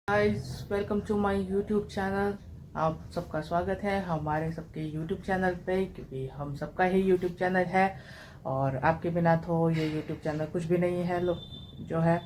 Guys, welcome to my YouTube channel. आप सबका स्वागत है हमारे सबके यूट्यूब चैनल पे, क्योंकि हम सबका ही यूट्यूब चैनल है और आपके बिना तो ये यूट्यूब चैनल कुछ भी नहीं है। लोग जो है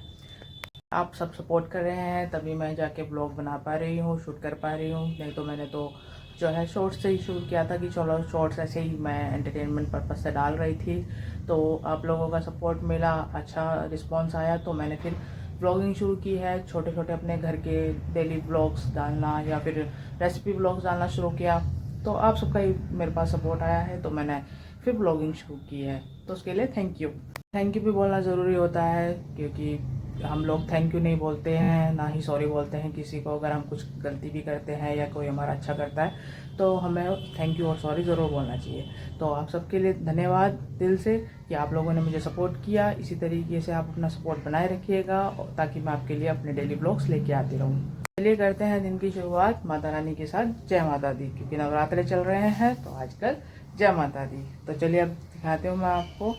आप सब सपोर्ट कर रहे हैं तभी मैं जाके ब्लॉग बना पा रही हूँ, शूट कर पा रही हूँ। नहीं तो मैंने तो जो है शॉर्ट्स से ही शूट किया था कि चलो शॉर्ट्स ऐसे ही मैं एंटरटेनमेंट पर्पज़ से डाल रही थी। तो आप लोगों का सपोर्ट मिला, अच्छा रिस्पॉन्स आया, तो मैंने फिर ब्लॉगिंग शुरू की है। छोटे छोटे अपने घर के डेली ब्लॉग्स डालना या फिर रेसिपी ब्लॉग्स डालना शुरू किया। तो आप सबका ही मेरे पास सपोर्ट आया है तो मैंने फिर ब्लॉगिंग शुरू की है। तो उसके लिए थैंक यू। थैंक यू भी बोलना ज़रूरी होता है, क्योंकि हम लोग थैंक यू नहीं बोलते हैं, ना ही सॉरी बोलते हैं किसी को। अगर हम कुछ गलती भी करते हैं या कोई हमारा अच्छा करता है तो हमें थैंक यू और सॉरी ज़रूर बोलना चाहिए। तो आप सबके लिए धन्यवाद दिल से कि आप लोगों ने मुझे सपोर्ट किया। इसी तरीके से आप अपना सपोर्ट बनाए रखिएगा ताकि मैं आपके लिए अपने डेली ब्लॉग्स लेके आती रहूँ। चलिए करते हैं दिन की शुरुआत माता रानी के साथ जय माता दी, क्योंकि नवरात्रे चल रहे हैं तो आजकल जय माता दी। तो चलिए अब दिखाती हूँ मैं आपको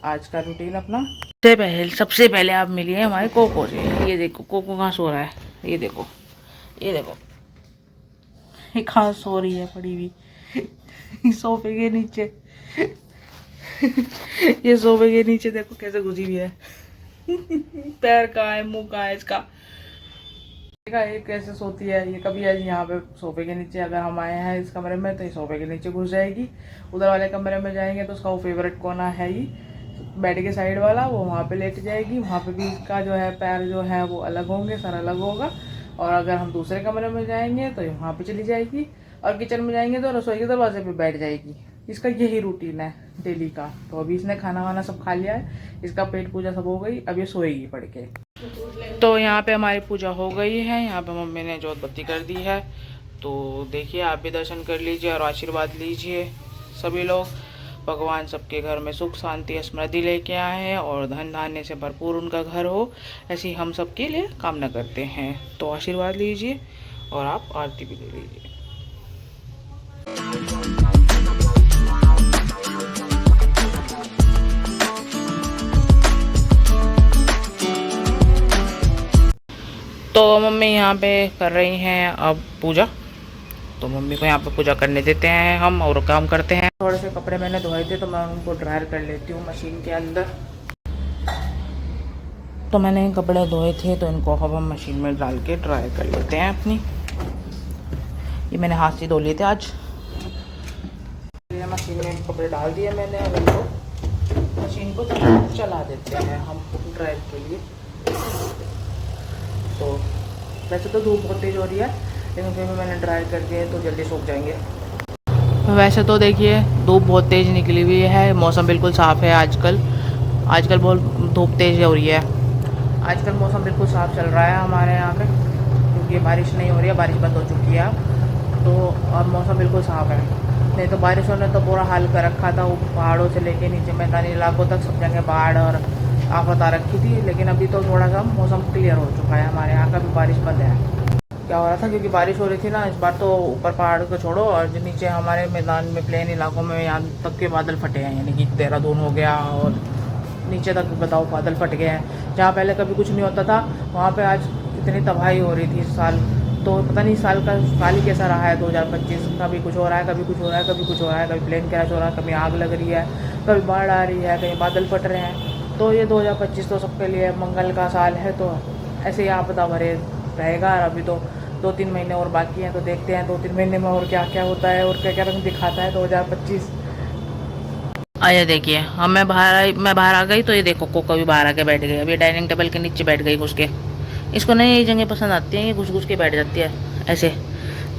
आज का रूटीन अपना। सबसे पहले आप मिलिए हमारे कोको से। ये देखो कोको कहाँ सो रहा है, ये देखो, ये देखो, ये कहाँ सो रही है पड़ी हुई सोफे के नीचे। ये सोफे के नीचे देखो कैसे घुसी हुई है। पैर कहाँ है, मुंह कहाँ है इसका। देखा ये कैसे सोती है। ये कभी आज यहाँ पे सोफे के नीचे, अगर हम आए हैं इस कमरे में तो ये सोफे के नीचे घुस जाएगी। उधर वाले कमरे में जाएंगे तो उसका वो फेवरेट कोना है ही बेड के साइड वाला, वो वहाँ पे लेट जाएगी। वहाँ पे भी इसका जो है पैर जो है वो अलग होंगे, सर अलग होगा। और अगर हम दूसरे कमरे में जाएंगे तो ये वहाँ पे चली जाएगी, और किचन में जाएंगे तो रसोई के दरवाजे पे बैठ जाएगी। इसका यही रूटीन है डेली का। तो अभी इसने खाना वाना सब खा लिया है, इसका पेट पूजा सब हो गई, अब ये सोएगी पड़ के। तो यहाँ पे हमारी पूजा हो गई है। यहाँ पे मम्मी ने जोत बत्ती कर दी है। तो देखिए आप भी दर्शन कर लीजिए और आशीर्वाद लीजिए। सभी लोग भगवान सबके घर में सुख शांति समृद्धि लेके आए हैं और धन धान्य से भरपूर उनका घर हो, ऐसी हम सबके लिए कामना करते हैं। तो आशीर्वाद लीजिए और आप आरती भी ले लीजिए। तो मम्मी यहाँ पे कर रही हैं अब पूजा। तो मम्मी को यहाँ पे पूजा करने देते हैं हम और काम करते हैं। थोड़े से कपड़े मैंने धोए थे तो मैं उनको ड्रायर कर लेती हूँ मशीन के अंदर। तो मैंने कपड़े धोए थे तो इनको अब हम मशीन में डाल के ड्राई कर लेते हैं अपनी। ये मैंने हाथ से धो लिए थे आज। मशीन में कपड़े डाल दिए मैंने, अब इनको मशीन को चला देते हैं हम ड्राई के लिए। तो वैसे तो धूप बहुत तेज़ हो रही है, लेकिन फिर भी मैंने ड्राई कर दिए तो जल्दी सूख जाएंगे। वैसे तो देखिए धूप बहुत तेज़ निकली हुई है, मौसम बिल्कुल साफ़ है आजकल बहुत धूप तेज़ हो रही है। आजकल मौसम बिल्कुल साफ़ चल रहा है हमारे यहाँ पे, क्योंकि बारिश नहीं हो रही है, बारिश बंद हो चुकी है। तो अब मौसम बिल्कुल साफ़ है। नहीं तो बारिशों ने तो पूरा हाल कर रखा था, वो पहाड़ों से लेके नीचे मैदानी इलाकों तक सब जगह बाढ़ और आफत आ रखी थी। लेकिन अभी तो थोड़ा सा मौसम क्लियर हो चुका है, हमारे यहाँ का भी बारिश बंद है। क्या हो रहा था, क्योंकि बारिश हो रही थी ना इस बार, तो ऊपर पहाड़ को छोड़ो और जो नीचे हमारे मैदान में प्लेन इलाकों में यहाँ तक के बादल फटे हैं। यानी कि देहरादून हो गया और नीचे तक बताओ बादल फट गए हैं। जहाँ पहले कभी कुछ नहीं होता था वहाँ पे आज इतनी तबाही हो रही थी इस साल। तो पता नहीं साल ही कैसा रहा है 2025। कभी कुछ हो रहा है, कभी कुछ हो रहा है, कभी कुछ हो रहा है, कभी प्लेन क्रैश हो रहा है, कभी आग लग रही है, कभी बाढ़ आ रही है, कहीं बादल फट रहे हैं। तो ये 2025 तो सबके लिए मंगल का साल है, तो ऐसे ही आपदा भरे रहेगा। और अभी तो 2-3 महीने और बाकी हैं, तो देखते हैं 2-3 महीने में और क्या क्या होता है और क्या क्या रंग दिखाता है 2025। आया देखिए, हम मैं बाहर आ गई तो ये देखो कोको भी बाहर आके बैठ गई। अभी डाइनिंग टेबल के नीचे बैठ गई घुस के। इसको नहीं ये जगह पसंद आती है, ये घुस घुस के बैठ जाती है ऐसे।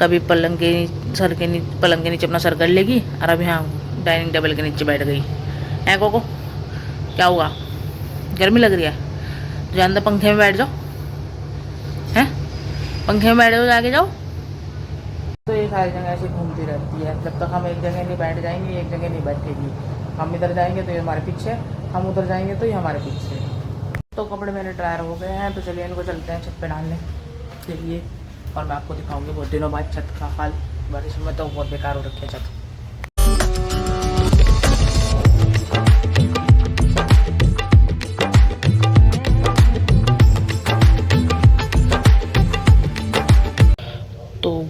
कभी पलंग के नीचे अपना सर कर लेगी, और अब यहाँ डाइनिंग टेबल के नीचे बैठ गई है। कोको क्या हुआ, गर्मी लग रही है तो जानते पंखे में बैठ जाओ, हैं पंखे में बैठ जाओ, जाके जाओ। तो ये सारी जगह ऐसे घूमती रहती है। जब तक हम एक जगह नहीं बैठ जाएंगे एक जगह नहीं बैठेगी। हम इधर जाएंगे तो ये हमारे पीछे, हम उधर जाएंगे तो ये हमारे पीछे। तो कपड़े मेरे ड्रायर हो गए हैं, तो चलिए इनको चलते हैं छत पे डालने के लिए। और मैं आपको दिखाऊंगी बहुत दिनों बाद छत का हाल। बारिश में तो बहुत बेकार हो रखी है छत।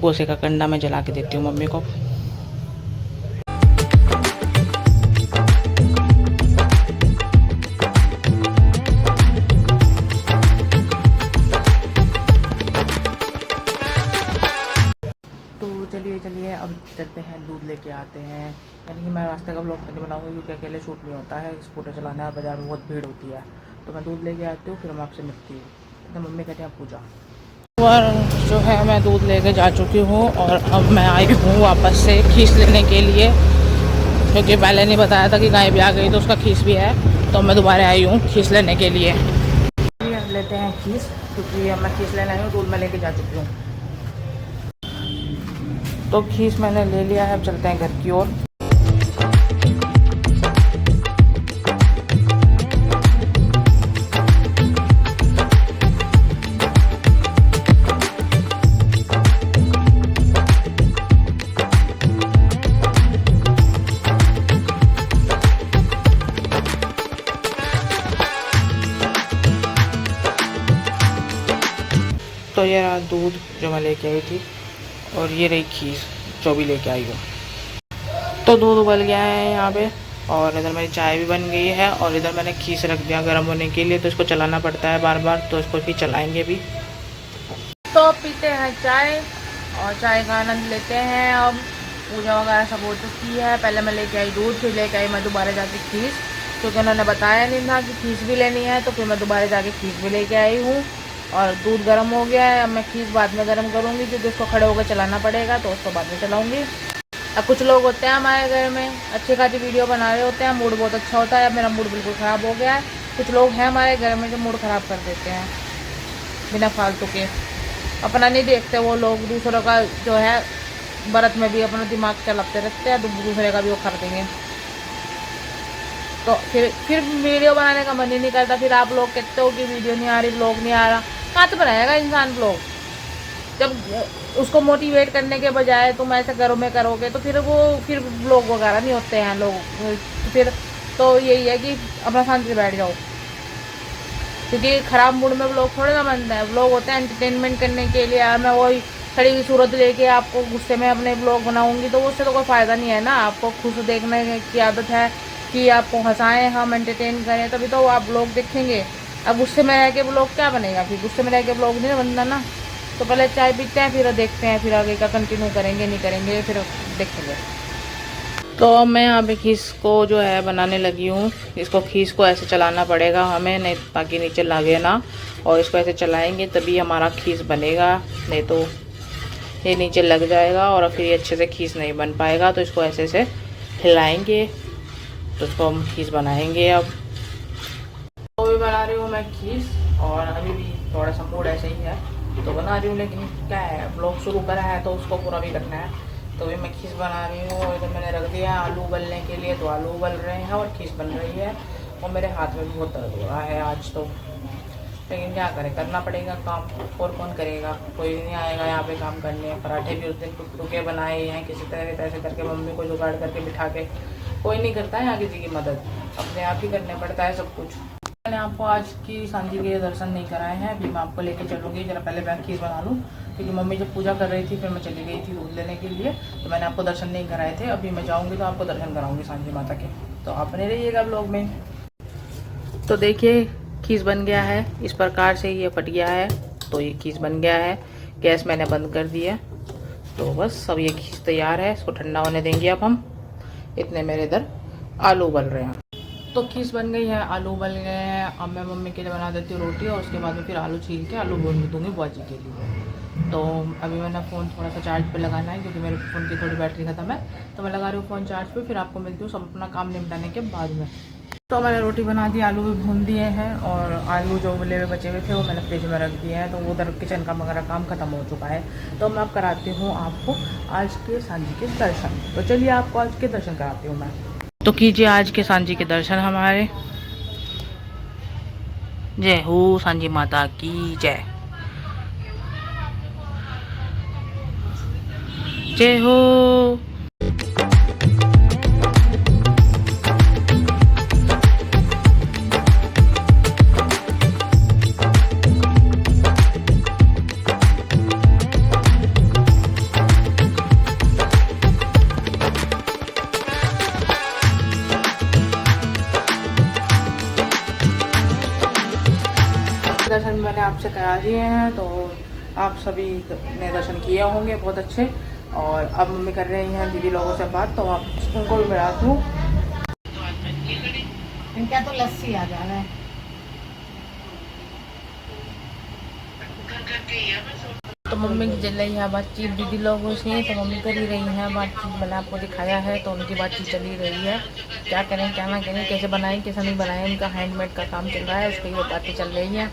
गोसे का कंडा मैं जला के देती हूँ मम्मी को। तो चलिए अब चलते हैं, दूध लेके आते हैं। यानी कि मैं रास्ते का ब्लॉग नहीं बनाऊँगी क्योंकि अकेले शूट नहीं होता है, स्कूटर चलाना है, बाज़ार में बहुत भीड़ होती है। तो मैं दूध लेके आती हूँ, फिर मैं आपसे मिलती हूँ। तो मम्मी कहते हैं पूजा। और जो है मैं दूध लेके जा चुकी हूँ और अब मैं आई हूँ वापस से खीस लेने के लिए, क्योंकि पहले नहीं बताया था कि गाय भी आ गई तो उसका खीस भी है। तो मैं दोबारा आई हूँ खीस लेने के लिए। लेते हैं खीस, क्योंकि अब मैं खीस लेने आई हूँ, दूध मैं लेके जा चुकी हूँ। तो खीस मैंने ले लिया है, अब चलते हैं घर की ओर। तो ये रहा दूध जो मैं लेके आई थी, और ये रही खीस जो भी लेके आई हूँ। तो दूध उबल गया है यहाँ पे, और इधर मेरी चाय भी बन गई है, और इधर मैंने खीस रख दिया गर्म होने के लिए। तो इसको चलाना पड़ता है बार बार, तो इसको भी चलाएंगे भी। तो पीते हैं चाय, और चाय का आनंद लेते हैं। अब पूजा वगैरह सब हो चुकी है। पहले मैं लेके आई दूध, फिर लेके आई मैं दोबारा जाके खीस, क्योंकि उन्होंने बताया नहीं था कि खीस भी लेनी है। तो फिर मैं दोबारा जाके खीस भी लेके आई हूँ। और दूध गर्म हो गया है, अब मैं खीस बाद में गर्म करूँगी, क्योंकि उसको खड़े होकर चलाना पड़ेगा, तो उसको बाद में चलाऊँगी। अब कुछ लोग होते हैं हमारे घर में अच्छी खासी वीडियो बना रहे होते हैं, मूड बहुत अच्छा होता है। अब मेरा मूड बिल्कुल ख़राब हो गया है। कुछ लोग हैं हमारे घर में जो मूड ख़राब कर देते हैं बिना फालतू के, अपना नहीं देखते वो लोग, दूसरों का जो है व्रत में भी अपना दिमाग चलाते रहते हैं, दूसरे का भी वो कर देंगे। तो फिर वीडियो बनाने का मन ही नहीं करता। फिर आप लोग कहते हो कि वीडियो नहीं आ रही, ब्लॉग नहीं आ रहा। कहाँ तो बनाएगा इंसान ब्लॉग, जब उसको मोटिवेट करने के बजाय तुम ऐसे घरों में करोगे तो फिर ब्लॉग वगैरह नहीं होते हैं लोग। फिर तो यही है कि अपना शांति से बैठ जाओ, क्योंकि ख़राब मूड में ब्लॉग थोड़े ना बनता है। ब्लॉग होते हैं एंटरटेनमेंट करने के लिए। यार मैं वही खड़ी हुई सूरत लेके आपको गुस्से में अपने ब्लॉग बनाऊंगी तो उससे तो कोई फ़ायदा नहीं है ना। आपको खुश देखने की आदत है कि आपको हंसाएं, हम एंटरटेन करें, तभी तो आप ब्लॉग देखेंगे। अब गुस्से में रह के ब्लॉग क्या बनेगा? फिर गुस्से में रह के ब्लॉग नहीं बनना ना। तो पहले चाय पीते हैं, फिर देखते हैं फिर आगे का कंटिन्यू करेंगे नहीं करेंगे, फिर देखेंगे। तो अब मैं यहाँ पे खीस को जो है बनाने लगी हूँ। इसको खीस को ऐसे चलाना पड़ेगा हमें, नहीं ताकि नीचे लगे ना, और इसको ऐसे चलाएंगे तभी हमारा खीस बनेगा, नहीं तो ये नीचे लग जाएगा और फिर ये अच्छे से खीस नहीं बन पाएगा। तो इसको ऐसे से हिलाएंगे, तो इसको हम खीस बनाएंगे। अब तो भी बना रही हूँ मैं खीस, और अभी भी थोड़ा सा मूड ऐसे ही है तो बना रही हूँ, लेकिन क्या है ब्लॉग शुरू करा है तो उसको पूरा भी करना है। तो भी मैं खीस बना रही हूँ, और इधर मैंने रख दिया आलू उबलने के लिए, तो आलू उबल रहे हैं और खीस बन रही है। और मेरे हाथ में भी बहुत दर्द हो रहा है आज तो, लेकिन क्या करें, करना पड़ेगा काम, और कौन करेगा? कोई नहीं आएगा यहाँ पे काम करने। पराठे भी उस दिन टुक टुके बनाए हैं किसी तरह ऐसे करके, मम्मी को जुगाड़ करके बिठा के। कोई नहीं करता है यहाँ किसी की मदद, अपने आप ही करने पड़ता है सब कुछ। मैंने आपको आज की सांझी के दर्शन नहीं कराए हैं, अभी मैं आपको लेके चलूँगी। जरा पहले मैं खीस बना लूँ, क्योंकि मम्मी जब पूजा कर रही थी फिर मैं चली गई थी दूध लेने के लिए, तो मैंने आपको दर्शन नहीं कराए थे। अभी मैं जाऊँगी तो आपको दर्शन कराऊँगी सांझी माता के, तो आप बने रहिएगा ब्लॉग में। तो देखिए खीस बन गया है, इस प्रकार से ये फट गया है, तो ये खीस बन गया है। गैस मैंने बंद कर दिया, तो बस अब ये खीस तैयार है, इसको ठंडा होने देंगे अब हम। इतने मेरे इधर आलू उबल रहे हैं। तो खीस बन गई है, आलू उबल गए हैं। अब मैं मम्मी के लिए बना देती हूँ रोटी, और उसके बाद में फिर आलू छील के आलू भून दूँगी बुआजी के लिए। तो अभी मैंने फ़ोन थोड़ा सा चार्ज पे लगाना है, क्योंकि मेरे फ़ोन की थोड़ी बैटरी ख़त्म है, तो मैं लगा रही हूँ फ़ोन चार्ज पे। फिर आपको मिलती हूँ सब अपना काम निपटाने के बाद में। तो मैंने रोटी बना दी, आलू भी भून दिए हैं, और आलू जो उबले हुए बचे हुए थे वो मैंने फ्रिज में रख दिए हैं। तो वो उधर किचन का वगैरह काम ख़त्म हो चुका है। तो मैं अब कराती हूँ आपको आज के सांझी के दर्शन। तो चलिए आपको आज के दर्शन कराती हूँ मैं। तो कीजिए आज के सांझी के दर्शन हमारे। जय हो सांझी माता की जय। जय हो। दिए हैं, तो आप सभी ने दर्शन किए होंगे बहुत अच्छे। और अब मम्मी कर रही हैं दीदी लोगों से बात, तो आप उनको भी मिला दूँ। इनका तो लस्सी आ जा रहा है। तो मम्मी की चल रही है बातचीत दीदी लोगों से, तो मम्मी कर ही रही है बातचीत। मैंने आपको दिखाया है, तो उनकी बातचीत चल ही रही है, क्या करें क्या ना करें, कैसे बनाएं कैसे नहीं बनाएं। उनका हैंडमेड का काम चल रहा है, उसकी ये बातें चल रही हैं।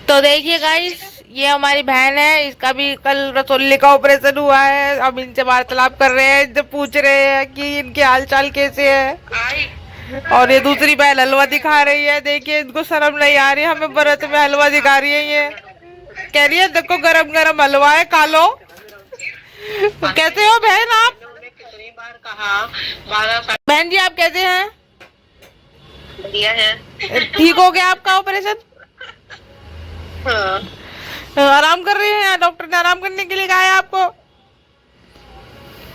तो देखिए गाइस, ये हमारी बहन है, इसका भी कल रसोली का ऑपरेशन हुआ है। अब इनसे वार्तालाप कर रहे हैं, इनसे पूछ रहे हैं कि इनके हाल चाल कैसे है। और ये दूसरी बहन हलवा दिखा रही है, देखिए इनको शर्म नहीं आ रही, हमें व्रत में हलवा दिखा रही है। ये कह रही है देखो गरम गरम हलवा है, खा लो। कैसे हो बहन आप? कितनी बार कहा बहन जी आप कैसे हैं? बढ़िया है। ठीक हो गया आपका ऑपरेशन? हाँ। आराम कर रहे हैं, डॉक्टर ने आराम करने के लिए कहा है आपको?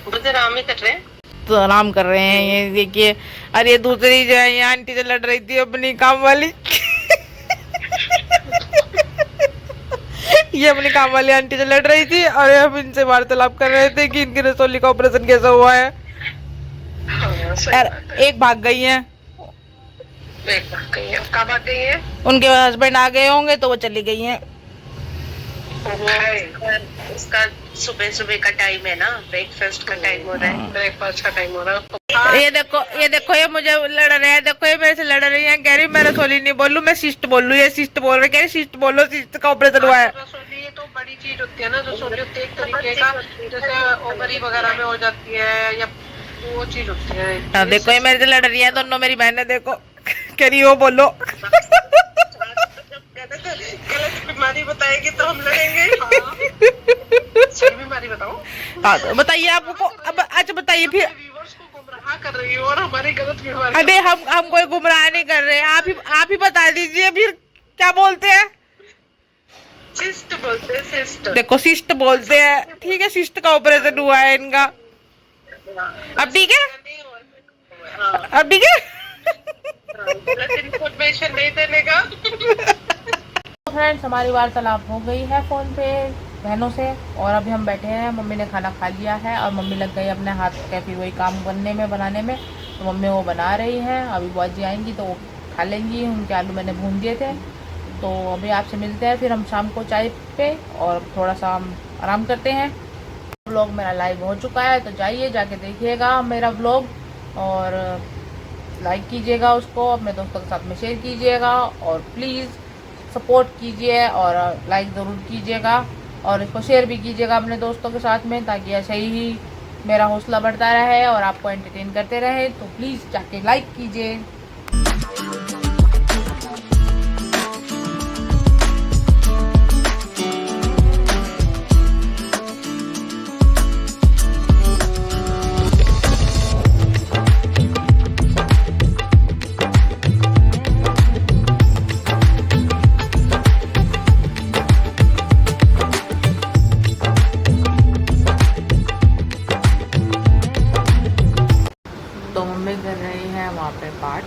बस आराम ही कर रहे हैं। तो आराम कर रहे हैं ये देखिए। अरे ये दूसरी जो है ये आंटी से लड़ रही थी अपनी काम वाली। ये अपनी काम वाली आंटी से लड़ रही थी, और हम इनसे वार्तालाप कर रहे थे कि इनकी रसोली का ऑपरेशन कैसा हुआ है। हाँ, सही यार बात है। एक भाग गई है। एक भाग गई है, कब आ गई है? उनके हस्बैंड आ गए होंगे तो वो चली गई हैं। उसका सुबह सुबह का टाइम है ना, ब्रेकफास्ट का टाइम हो रहा है, ब्रेकफास्ट का टाइम हो रहा है। ये देखो ये मुझे लड़ रहे हैं, देखो ये मेरे से लड़ रही है, कह रही मैं रसोली नहीं बोलूं, मैं सिस्ट बोलूं। ये सिस्ट बोल रहे, कह रही सिस्ट बोलो, सिस्ट का ऑपरेशन हुआ है। रसोली ये तो बड़ी चीज होती है ना, रसोली होती है एक तरीके का, जैसे ओवरी वगैरह में हो जाती है, या वो चीज होती है। हाँ देखो ये मेरे से लड़ रही है दोनों मेरी बहनें, देखो कह रही वो बोलो। गलत बीमारी बताएगी तो हम लड़ेंगे। सही बीमारी बताओ। हाँ तो बताइए आपको अब। अच्छा बताइए फिर। व्यूअर्स को गुमराह कर रही हो और हमारी गलत बीमारी। अबे हम कोई गुमराह नहीं कर रहे, आप ही बता दीजिए फिर क्या बोलते हैं। सिस्ट बोलते हैं, सिस्ट। देखो सिस्ट बोलते हैं, ठीक है, सिस्ट का ऑपरेशन हुआ है इनका। अब ठीक है, अब ठीक है। इन्फॉर्मेशन नहीं देने का। तो फ्रेंड्स हमारी वार्तालाप हो गई है फ़ोन पे बहनों से, और अभी हम बैठे हैं। मम्मी ने खाना खा लिया है और मम्मी लग गई अपने हाथ का फिर वही काम बनाने में। तो मम्मी वो बना रही हैं, अभी बुआ जी आएंगी तो वो खा लेंगी। उनके आलू मैंने भून दिए थे। तो अभी आपसे मिलते हैं फिर हम शाम को चाय पे, और थोड़ा सा हम आराम करते हैं। व्लॉग मेरा लाइव हो चुका है, तो जाइए जाके देखिएगा मेरा व्लॉग, और लाइक कीजिएगा उसको, अपने दोस्तों के साथ में शेयर कीजिएगा, और प्लीज़ सपोर्ट कीजिए और लाइक ज़रूर कीजिएगा, और इसको शेयर भी कीजिएगा अपने दोस्तों के साथ में, ताकि ऐसे ही मेरा हौसला बढ़ता रहे और आपको एंटरटेन करते रहे। तो प्लीज़ जाके लाइक कीजिए। तो मम्मी कर रही हैं वहाँ पे पाठ,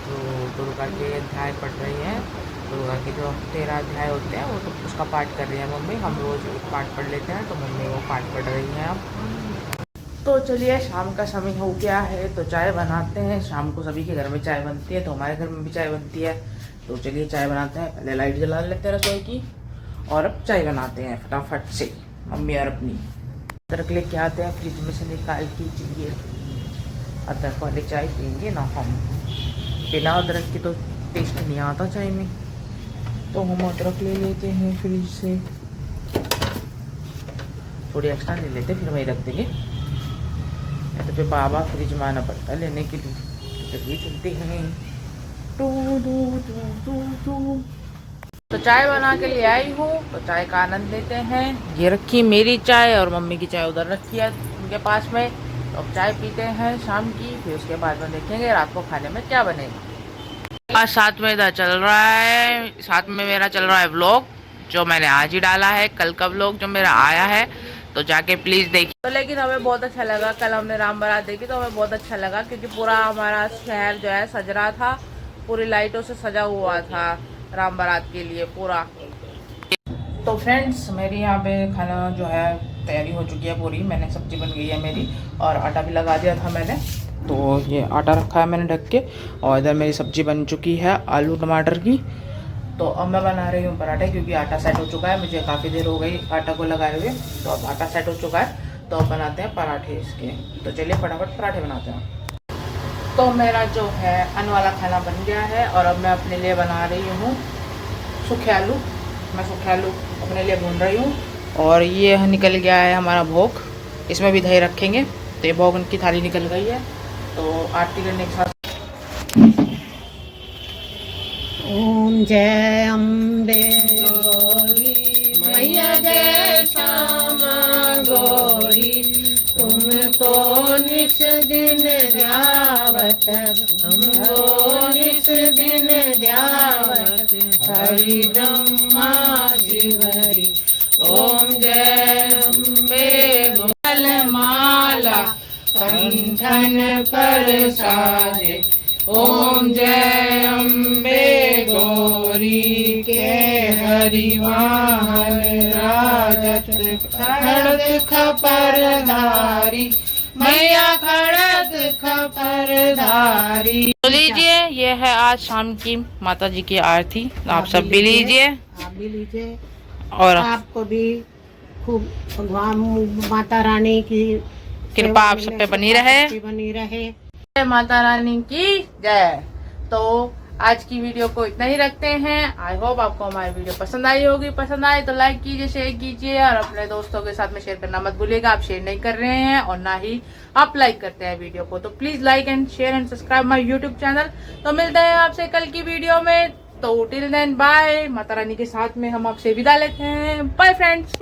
जो दुर्गा के अध्याय पढ़ रही हैं। दुर्गा के जो 13 अध्याय होते हैं वो तो उसका पाठ कर रही है मम्मी। हम रोज़ एक पाठ पढ़ लेते हैं, तो मम्मी वो पाठ पढ़ रही हैं अब। तो चलिए शाम का समय हो गया है, तो चाय बनाते हैं। शाम को सभी के घर में चाय बनती है, तो हमारे घर में भी चाय बनती है। तो चलिए चाय बनाते हैं। पहले लाइट जला लेते हैं रसोई की, और अब चाय बनाते हैं फटाफट से। मम्मी और अपनी अदरक लेके आते हैं फ्रिज में से निकाल के। चलिए अदरक वाली चाय पियेंगे ना हम, बिना अदरक की तो टेस्ट नहीं आता चाय में। तो हम अदरक ले लेते हैं फ्रिज से, थोड़ी एक्स्ट्रा ले लेते, फिर वही रख देंगे। तो फिर बाबा फ्रिज में आना पड़ता है लेने के लिए। तो चलिए चलते हैं। टू टू टू टू टू। तो चाय बना के ले आई हूँ, तो चाय का आनंद लेते हैं। ये रखी मेरी चाय और मम्मी की चाय उधर रखी है उनके पास में। तो अब चाय पीते हैं शाम की, फिर उसके बाद में देखेंगे रात को खाने में क्या बनेगा। आज साथ में इधर चल रहा है, साथ में मेरा चल रहा है व्लॉग, जो मैंने आज ही डाला है। कल का व्लॉग जो मेरा आया है, तो जाके प्लीज़ देखिए। तो लेकिन हमें बहुत अच्छा लगा, कल हमने राम बारात देखी तो हमें बहुत अच्छा लगा, क्योंकि पूरा हमारा शहर जो है सज रहा था, पूरी लाइटों से सजा हुआ था राम बारात के लिए पूरा। तो फ्रेंड्स मेरी यहाँ पे खाना जो है तैयारी हो चुकी है पूरी। मैंने सब्जी बन गई है मेरी और आटा भी लगा दिया था मैंने। तो ये आटा रखा है मैंने ढक के और इधर मेरी सब्जी बन चुकी है आलू टमाटर की। तो अब मैं बना रही हूँ पराठे क्योंकि आटा सेट हो चुका है। मुझे काफ़ी देर हो गई आटा को लगाए हुए, तो अब आटा सेट हो चुका है। तो अब बनाते हैं पराठे इसके। तो चलिए फटाफट पराठे बनाते हैं। तो मेरा जो है अन्न वाला खाना बन गया है और अब मैं अपने लिए बना रही हूँ सूखे आलू। मैं सूखे आलू अपने लिए भून रही हूँ और ये निकल गया है हमारा भोग। इसमें भी दही रखेंगे। तो ये भोग की थाली निकल गई है। तो आरती करने के साथ ओम जय अम्बे गौरी मैया जय श्यामा गौरी, तुमको निस दिन ध्यावत हमको निस दिन ध्यावत हरि ब्रह्मा शिवरी। ओम जय अम्बे गोल माला कंठन पर साजे, ओम जय अम्बे गौरी के हरिवाहन राजत खड़क खपरधारी मैया खड़क खपरधारी। तो लीजिए ये है आज शाम की माता जी की आरती। आप सब भी लीजिए। आप भी लीजिए और आपको भी खूब भगवान माता रानी की कृपा आप सब पे बनी रहे। माता रानी की जय। तो आज की वीडियो को इतना ही रखते हैं। आई होप आपको हमारी वीडियो पसंद आई होगी। पसंद आए तो लाइक कीजिए, शेयर कीजिए और अपने दोस्तों के साथ में शेयर करना मत भूलिएगा। आप शेयर नहीं कर रहे हैं और ना ही आप लाइक करते हैं वीडियो को। तो please like and share and subscribe my YouTube channel. तो मिलते हैं आपसे कल की वीडियो में। तो till then bye. Mata Rani के साथ में हम आपसे विदा लेते हैं। Bye friends.